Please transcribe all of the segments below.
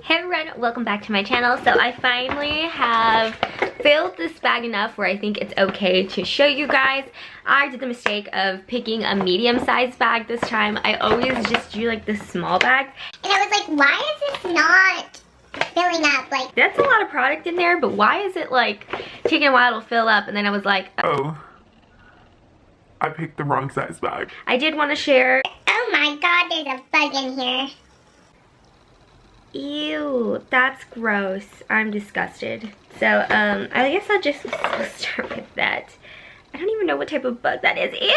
Hey everyone, welcome back to my channel. So I finally have filled this bag enough where I think it's okay to show you guys. I did the mistake of picking a medium-sized bag this time. I always just do like the small bags. And I was like, why is this not filling up? Like, that's a lot of product in there, but why is it like taking a while to fill up? And then I was like, oh, I picked the wrong size bag. I did want to share. oh my god, there's a bug in here. Ew, that's gross. I'm disgusted. So, I guess I'll just start with that. I don't even know what type of bug that is. Ew,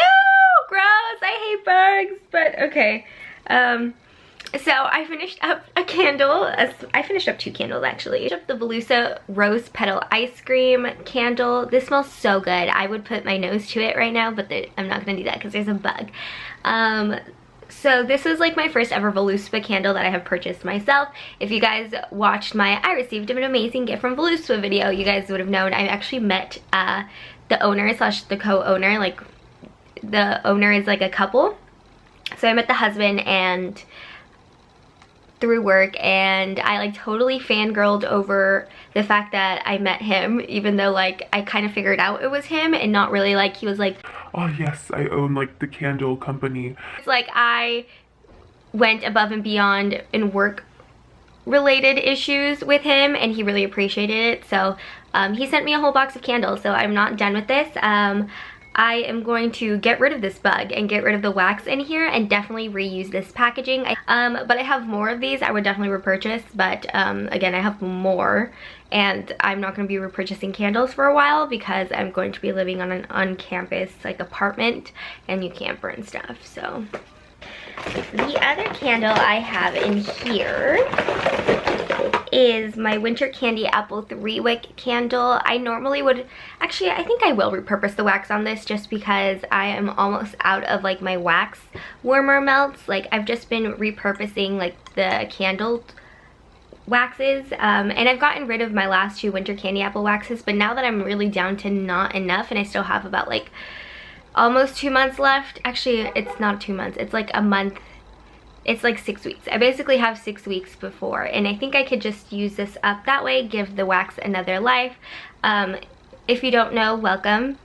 gross. I hate bugs, but okay. So I finished up a candle. I finished up two candles actually. I finished up the Velusa Rose Petal Ice Cream candle. This smells so good. I would put my nose to it right now, but I'm not gonna do that because there's a bug. So this is like my first ever Velusa candle that I have purchased myself. If you guys watched my I received an amazing gift from Velusa video, you guys would have known I actually met the owner slash the co-owner. Like the owner is like a couple. So I met the husband and through work, and I like totally fangirled over the fact that I met him, even though like I kind of figured out it was him and not really like he was like, oh yes, I own like the candle company. It's like I went above and beyond in work related issues with him and he really appreciated it. So he sent me a whole box of candles, so I'm not done with this. I am going to get rid of this bug and get rid of the wax in here and definitely reuse this packaging. But I have more of these I would definitely repurchase, but again, I have more and I'm not going to be repurchasing candles for a while because I'm going to be living on an on-campus like apartment and you can't burn stuff. So the other candle I have in here is my Winter Candy Apple 3-wick candle. I normally would, actually I think I will repurpose the wax on this just because I am almost out of like my wax warmer melts. Like I've just been repurposing like the candle waxes and I've gotten rid of my last two Winter Candy Apple waxes, but now that I'm really down to not enough and I still have about like almost 2 months left. Actually, it's not 2 months, it's like a month. It's like 6 weeks. I basically have 6 weeks before, and I think I could just use this up that way, give the wax another life. If you don't know, welcome.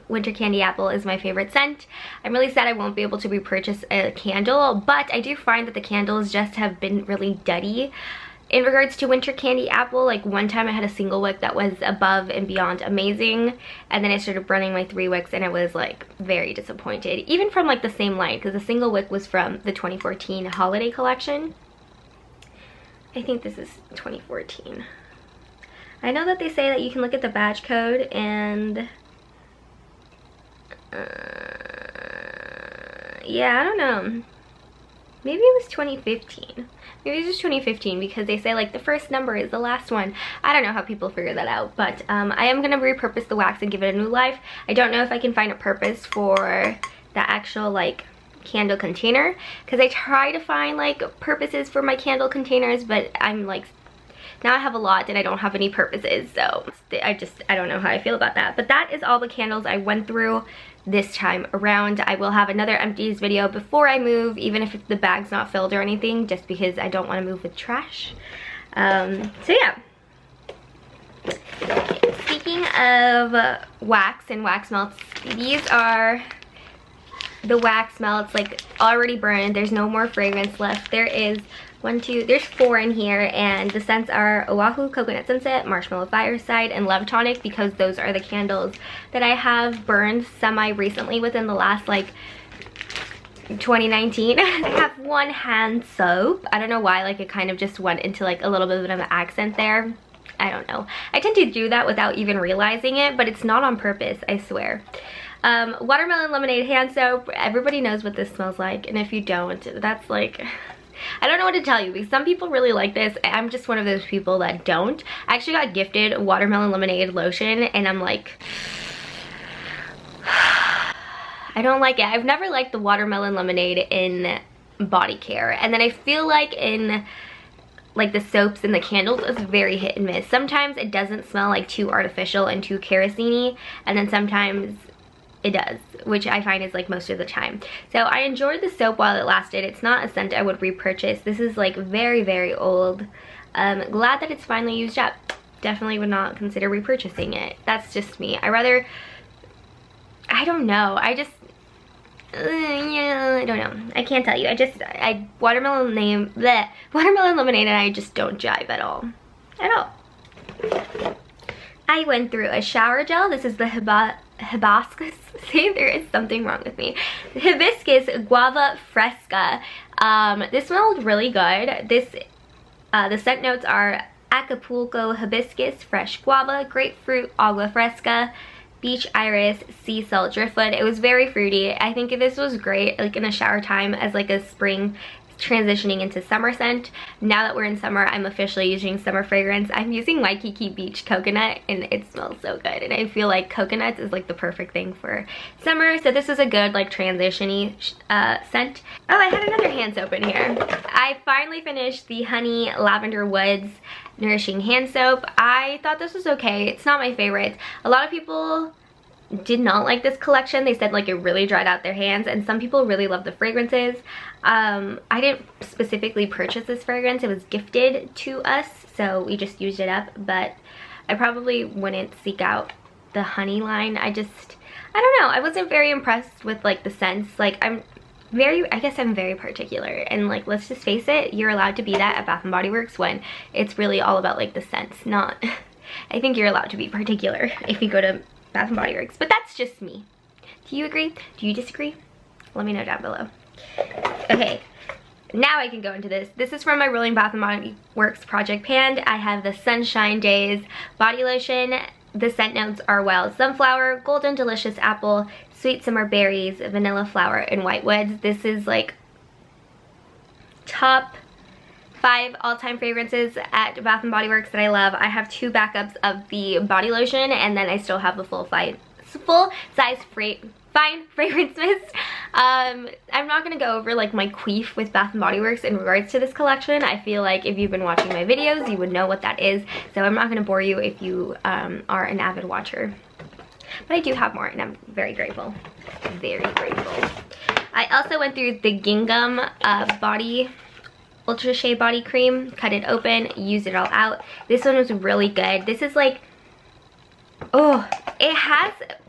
Winter Candy Apple is my favorite scent. I'm really sad I won't be able to repurchase a candle, but I do find that the candles just have been really duddy. In regards to Winter Candy Apple, like one time I had a single wick that was above and beyond amazing, and then I started burning my 3 wicks and I was like very disappointed, even from like the same line, because the single wick was from the 2014 holiday collection. I think this is 2014. I know that they say that you can look at the batch code and yeah, I don't know. Maybe it was 2015. Maybe it was 2015 because they say like the first number is the last one. I don't know how people figure that out, but I am gonna repurpose the wax and give it a new life. I don't know if I can find a purpose for the actual like candle container, because I try to find like purposes for my candle containers, but I'm like, now I have a lot and I don't have any purposes, so I don't know how I feel about that. But that is all the candles I went through this time around. I will have another empties video before I move, even if the bag's not filled or anything, just because I don't want to move with trash. So yeah. Speaking of wax and wax melts, these are the wax melts, like already burned. There's no more fragrance left. There is there's 4 in here, and the scents are Oahu Coconut Sunset, Marshmallow Fireside, and Love Tonic, because those are the candles that I have burned semi-recently within the last like 2019. I have one hand soap. I don't know why, like it kind of just went into like a little bit of an accent there. I don't know. I tend to do that without even realizing it, but it's not on purpose, I swear. Watermelon Lemonade hand soap. Everybody knows what this smells like, and if you don't, that's like, I don't know what to tell you, because some people really like this. I'm just one of those people that don't. I actually got gifted Watermelon Lemonade lotion and I'm like, I don't like it. I've never liked the Watermelon Lemonade in body care, and then I feel like in like the soaps and the candles, it's very hit and miss. Sometimes it doesn't smell like too artificial and too kerosene-y, and then sometimes it does, which I find is like most of the time. So I enjoyed the soap while it lasted. It's not a scent I would repurchase. This is like very, very old. Glad that it's finally used up. Definitely would not consider repurchasing it. That's just me. I don't know. Yeah, I don't know. I can't tell you. Watermelon lemonade and I just don't jive at all. At all. I went through a shower gel. This is the hibiscus. See, there is something wrong with me. Hibiscus Guava Fresca. This smelled really good. The scent notes are Acapulco hibiscus, fresh guava, grapefruit, agua fresca, beach iris, sea salt, driftwood. It was very fruity. I think this was great like in a shower time as like a spring transitioning into summer scent. Now that we're in summer, I'm officially using summer fragrance. I'm using Waikiki Beach Coconut and it smells so good, and I feel like coconuts is like the perfect thing for summer, so this is a good like transition-y scent. Oh, I had another hand soap in here. I finally finished the Honey Lavender Woods Nourishing Hand Soap. I thought this was okay. It's not my favorite. A lot of people did not like this collection. They said like it really dried out their hands, and some people really love the fragrances. I didn't specifically purchase this fragrance. It was gifted to us, so we just used it up, but I probably wouldn't seek out the honey line. I don't know. I wasn't very impressed with like the scents. Like I guess I'm very particular, and like let's just face it, you're allowed to be that at Bath & Body Works when it's really all about like the scents, not I think you're allowed to be particular if you go to Bath & Body Works, but that's just me. Do you agree? Do you disagree? Let me know down below. Okay, now I can go into this. This is from my Rolling Bath & Body Works Project Pan. I have the Sunshine Days body lotion. The scent notes are wild sunflower, golden delicious apple, sweet summer berries, vanilla flower, and white woods. This is like top 5 all-time fragrances at Bath & Body Works that I love. I have 2 backups of the body lotion, and then I still have the full-size fine fragrance mist. I'm not gonna go over like my queef with Bath & Body Works in regards to this collection. I feel like if you've been watching my videos, you would know what that is, so I'm not gonna bore you if you are an avid watcher. But I do have more, and I'm very grateful. Very grateful. I also went through the Gingham Body Ultra Shea Body Cream, cut it open, used it all out. This one was really good. This is like, oh,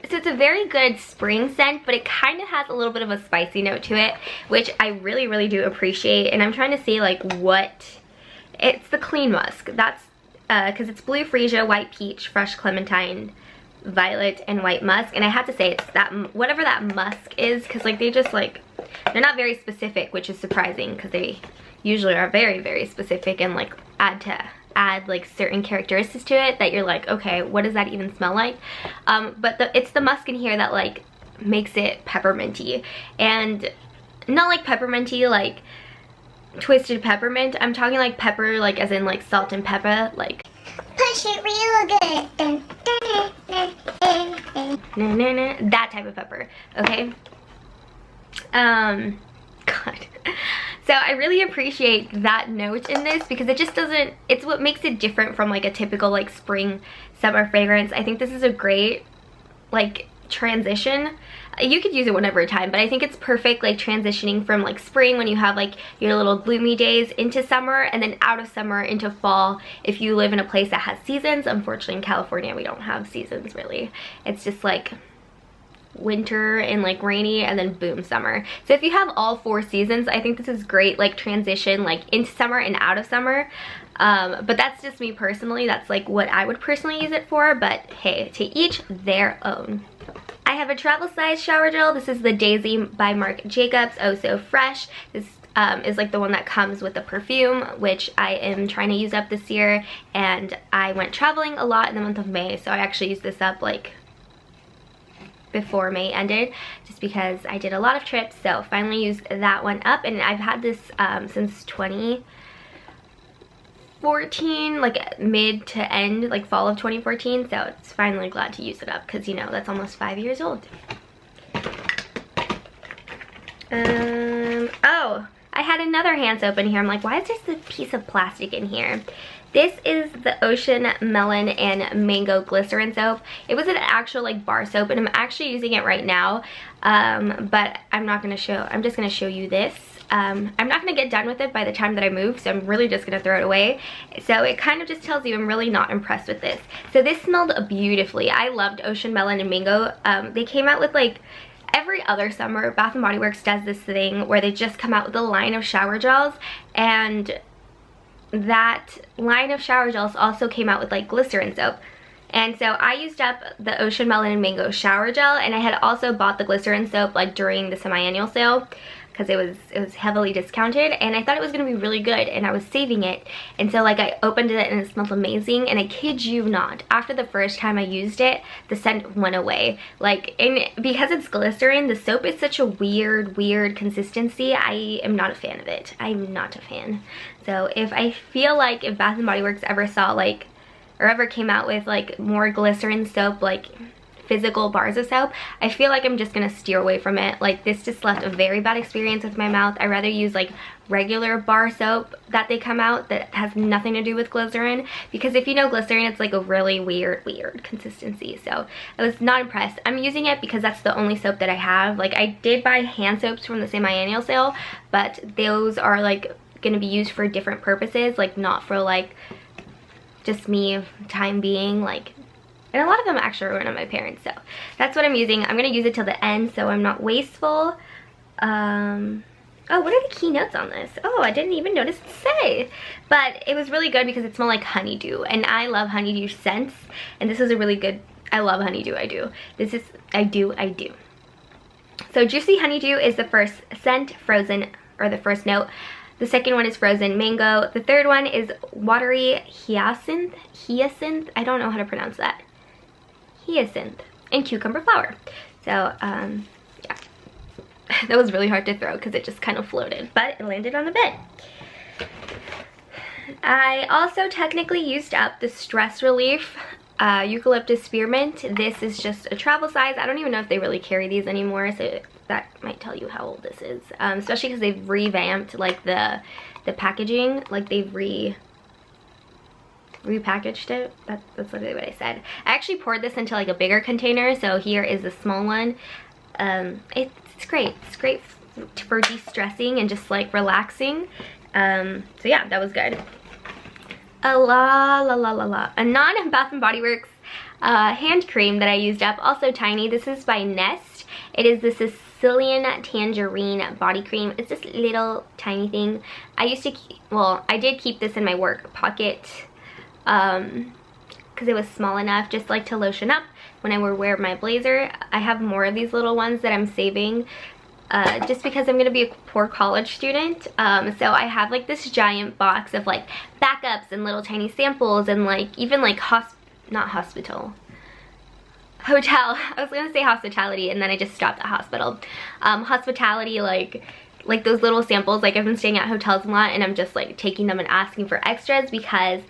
so it's a very good spring scent, but it kind of has a little bit of a spicy note to it, which I really, really do appreciate. And I'm trying to see like it's the Clean Musk. That's, because it's blue freesia, white peach, fresh clementine, violet, and white musk. And I have to say it's that, whatever that musk is, because like they're not very specific, which is surprising because they usually are very, very specific and like add like certain characteristics to it that you're like, okay, what does that even smell like? But it's the musk in here that like makes it pepperminty, and not like pepperminty like twisted peppermint. I'm talking like pepper, like as in like salt and pepper, like Push it real good. that type of pepper. Okay. God. So I really appreciate that note in this because it just doesn't, it's what makes it different from like a typical like spring summer fragrance. I think this is a great like transition. You could use it whenever time, but I think it's perfect like transitioning from like spring when you have like your little gloomy days into summer, and then out of summer into fall if you live in a place that has seasons. Unfortunately in California we don't have seasons really. It's just like winter and like rainy, and then boom, summer. So if you have all 4 seasons, I think this is great like transition like into summer and out of summer. But that's just me personally. That's like what I would personally use it for, but hey, to each their own. I have a travel size shower gel. This is the Daisy by Marc Jacobs, Oh So Fresh. This is like the one that comes with the perfume, which I am trying to use up this year, and I went traveling a lot in the month of May, so I actually used this up like before May ended, just because I did a lot of trips. So finally used that one up, and I've had this since 2014, like mid to end, like fall of 2014. So it's finally glad to use it up because, you know, that's almost 5 years old. Oh, I had another hand soap in here. I'm like, why is there a piece of plastic in here? This is the Ocean Melon and Mango Glycerin Soap. It was an actual like bar soap, and I'm actually using it right now, but I'm just gonna show you this. I'm not gonna get done with it by the time that I move, so I'm really just gonna throw it away. So it kind of just tells you I'm really not impressed with this. So this smelled beautifully. I loved Ocean Melon and Mango. They came out with like, every other summer, Bath & Body Works does this thing where they just come out with a line of shower gels, and that line of shower gels also came out with like glycerin soap. And so I used up the Ocean Melon and Mango shower gel, and I had also bought the glycerin soap like during the semi-annual sale because it was heavily discounted, and I thought it was gonna be really good, and I was saving it. And so like I opened it and it smelled amazing, and I kid you not, after the first time I used it, the scent went away. Like, and because it's glycerin, the soap is such a weird consistency. I am not a fan of it. I'm not a fan. So if I feel like if Bath & Body Works ever saw like, or ever came out with like more glycerin soap, like physical bars of soap, I feel like I'm just gonna steer away from it. Like, this just left a very bad experience with my mouth. I'd rather use like regular bar soap that they come out that has nothing to do with glycerin, because if you know glycerin, it's like a really weird consistency. So I was not impressed. I'm using it because that's the only soap that I have. Like, I did buy hand soaps from the semi-annual sale, but those are like gonna be used for different purposes, like not for like just me time being, like, and a lot of them actually are one of my parents. So that's what I'm using. I'm gonna use it till the end so I'm not wasteful. Oh, what are the key notes on this? Oh, I didn't even notice to say. But it was really good because it smelled like honeydew, and I love honeydew scents, and this is a really good, I love honeydew, I do. This is, I do. So Juicy Honeydew is the first scent, frozen, or the first note. The second one is Frozen Mango. The third one is Watery Hyacinth, I don't know how to pronounce that. Hyacinth and Cucumber Flower. So yeah, that was really hard to throw because it just kind of floated, but it landed on the bed. I also technically used up the Stress Relief Eucalyptus Spearmint. This is just a travel size. I don't even know if they really carry these anymore, so that might tell you how old this is, especially because they've revamped like the packaging. Like, they've repackaged it. That's literally what I said. I actually poured this into like a bigger container, so here is the small one. It's great. It's great for de-stressing and just like relaxing. So yeah, that was good. A non-Bath & Body Works hand cream that I used up, also tiny. This is by Nest. It is the Sicilian Tangerine Body Cream. It's this little tiny thing. I did keep this in my work pocket because it was small enough just like to lotion up when I would wear my blazer. I have more of these little ones that I'm saving just because I'm gonna be a poor college student. So I have like this giant box of like backups and little tiny samples, and like even like hotel. I was gonna say hospitality, and then I just stopped at hospital. Hospitality, like those little samples. Like, I've been staying at hotels a lot, and I'm just like taking them and asking for extras because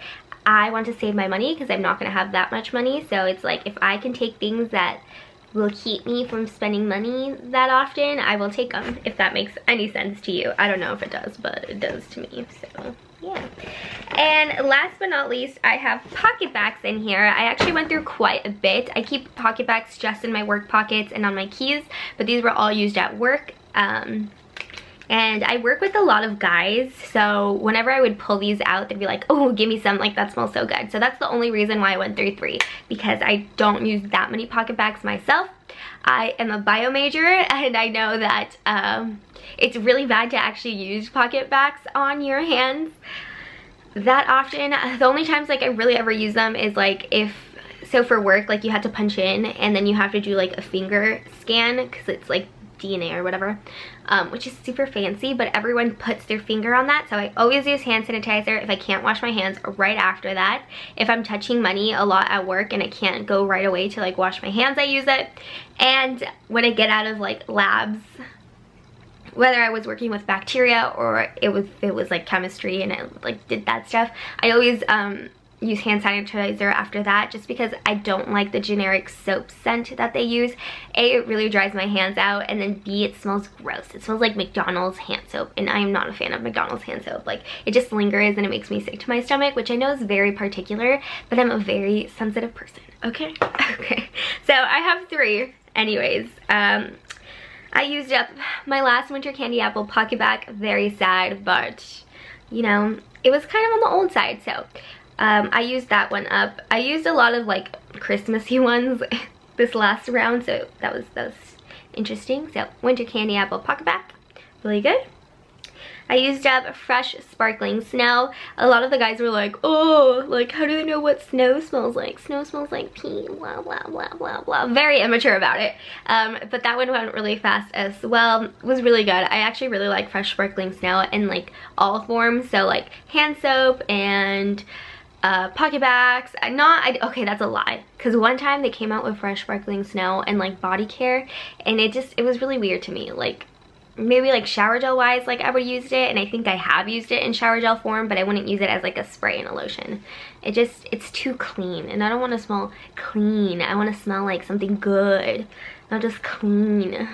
I want to save my money, because I'm not gonna have that much money. So it's like, if I can take things that will keep me from spending money that often, I will take them, if that makes any sense to you. I don't know if it does, but it does to me. So yeah. And last but not least, I have pocket bags in here. I actually went through quite a bit. I keep pocket bags just in my work pockets and on my keys, but these were all used at work. And I work with a lot of guys, so whenever I would pull these out, they'd be like, oh, give me some, like, that smells so good. So that's the only reason why I went through 3, because I don't use that many pocket bags myself. I am a bio major, and I know that it's really bad to actually use pocket bags on your hands that often. The only times like I really ever use them is like so for work, like you have to punch in and then you have to do like a finger scan because it's like DNA or whatever, which is super fancy, but everyone puts their finger on that. So I always use hand sanitizer if I can't wash my hands right after that. If I'm touching money a lot at work and I can't go right away to like wash my hands, I use it. And when I get out of like labs, whether I was working with bacteria or it was like chemistry and I like did that stuff, I always use hand sanitizer after that, just because I don't like the generic soap scent that they use. A, it really dries my hands out, and then B, it smells gross. It smells like McDonald's hand soap, and I am not a fan of McDonald's hand soap. Like, it just lingers and it makes me sick to my stomach, which I know is very particular, but I'm a very sensitive person, okay? Okay, so I have 3 anyways. I used up my last winter candy apple pocket back. Very sad, but you know, it was kind of on the old side, so I used that one up. I used a lot of like Christmassy ones this last round, so that was interesting. So winter candy apple pocket back, really good. I used up fresh sparkling snow. A lot of the guys were like, oh, like how do they know what snow smells like? Snow smells like pee, blah, blah, blah, blah, blah. Very immature about it. But that one went really fast as well. It was really good. I actually really like fresh sparkling snow in like all forms. So like hand soap and pocket bags. Okay, that's a lie, because one time they came out with fresh sparkling snow and like body care, and it was really weird to me. Like, maybe like shower gel wise, like I would use it, and I think I have used it in shower gel form, but I wouldn't use it as like a spray and a lotion. It's too clean, and I don't want to smell clean. I want to smell like something good, not just clean.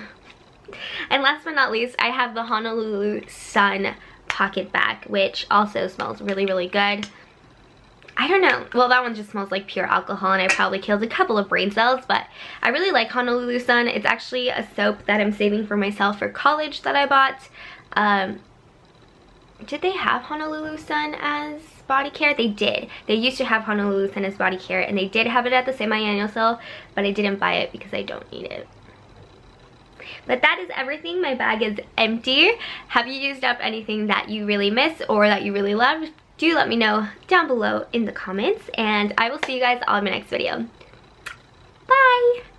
And last but not least, I have the Honolulu Sun pocket bag, which also smells really, really good. I don't know, well, that one just smells like pure alcohol, and I probably killed a couple of brain cells, but I really like Honolulu Sun. It's actually a soap that I'm saving for myself for college that I bought. Did they have Honolulu Sun as body care? They did. They used to have Honolulu Sun as body care, and they did have it at the semi-annual sale, but I didn't buy it because I don't need it. But that is everything. My bag is empty. Have you used up anything that you really miss or that you really loved? Do let me know down below in the comments, and I will see you guys all in my next video. Bye!